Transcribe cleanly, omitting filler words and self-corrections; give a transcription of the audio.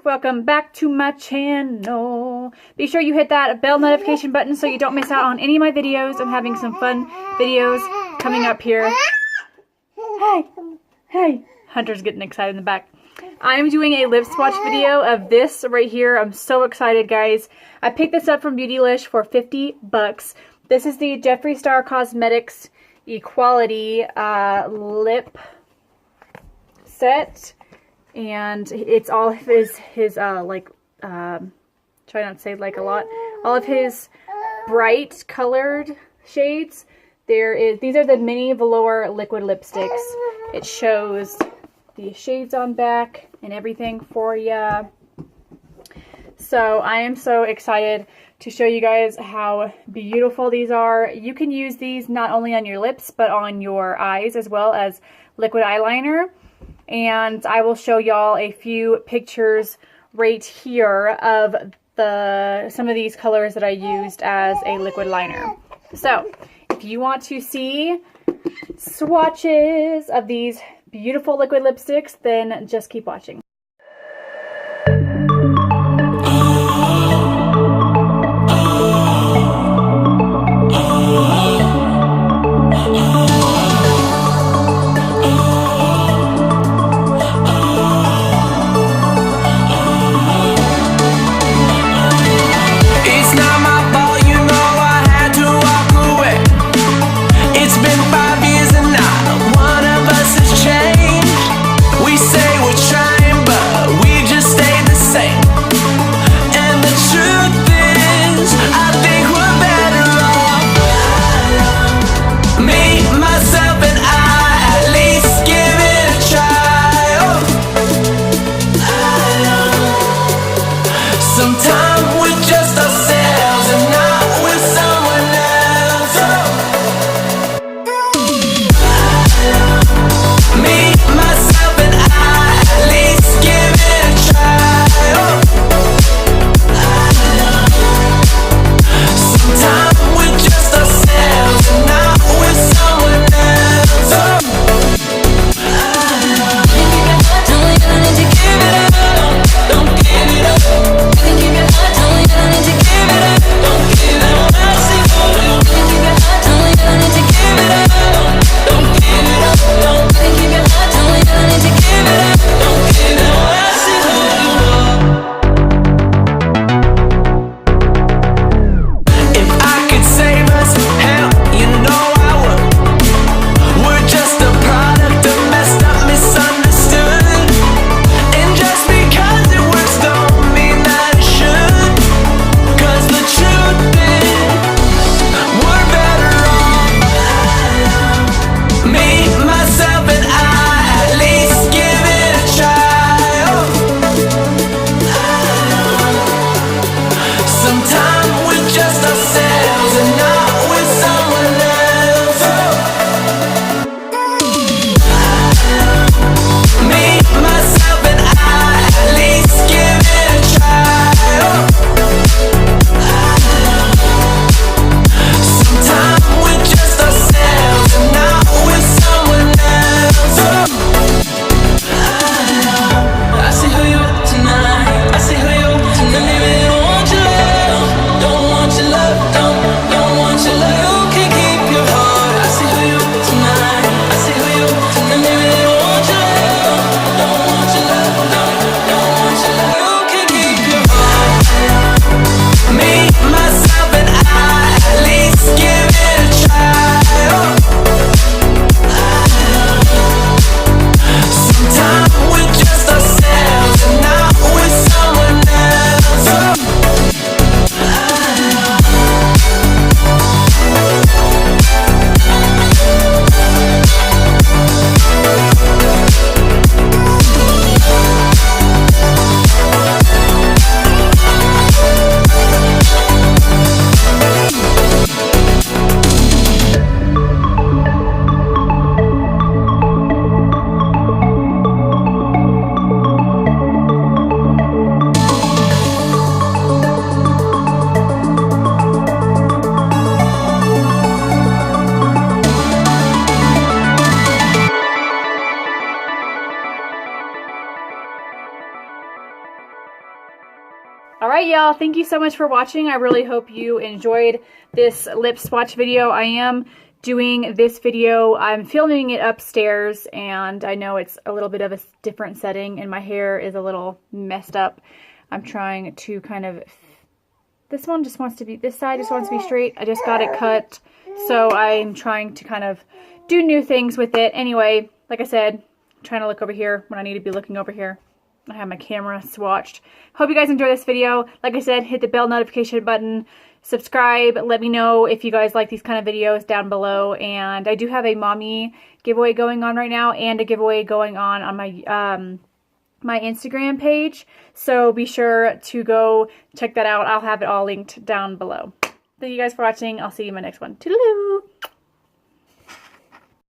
welcome back to my channel. Be sure you hit that bell notification button so you don't miss out on any of my videos. I'm having some fun videos coming up here. Hey, Hunter's getting excited in the back. I'm doing a lip swatch video of this right here. I'm so excited, guys. I picked this up from Beautylish for 50 bucks. This is the Jeffree Star Cosmetics Equality lip set, and it's all of his like try not to say like a lot, all of his bright colored shades. These are the mini Velour liquid lipsticks. It shows the shades on back and everything for you. So I am so excited to show you guys how beautiful these are. You can use these not only on your lips but on your eyes as well as liquid eyeliner. And I will show y'all a few pictures right here of some of these colors that I used as a liquid liner. So if you want to see swatches of these beautiful liquid lipsticks, then just keep watching. We're trying Alright, y'all, thank you so much for watching. I really hope you enjoyed this lip swatch video. I am doing this video. I'm filming it upstairs, and I know it's a little bit of a different setting, and my hair is a little messed up. I'm trying to kind of... This side just wants to be straight. I just got it cut, so I'm trying to kind of do new things with it. Anyway, like I said, I'm trying to look over here when I need to be looking over here. I have my camera swatched. Hope you guys enjoy this video. Like I said, hit the bell notification button, subscribe, let me know if you guys like these kind of videos down below. And I do have a mommy giveaway going on right now, and a giveaway going on my my Instagram page. So be sure to go check that out. I'll have it all linked down below. Thank you guys for watching. I'll see you in my next one. Toodaloo!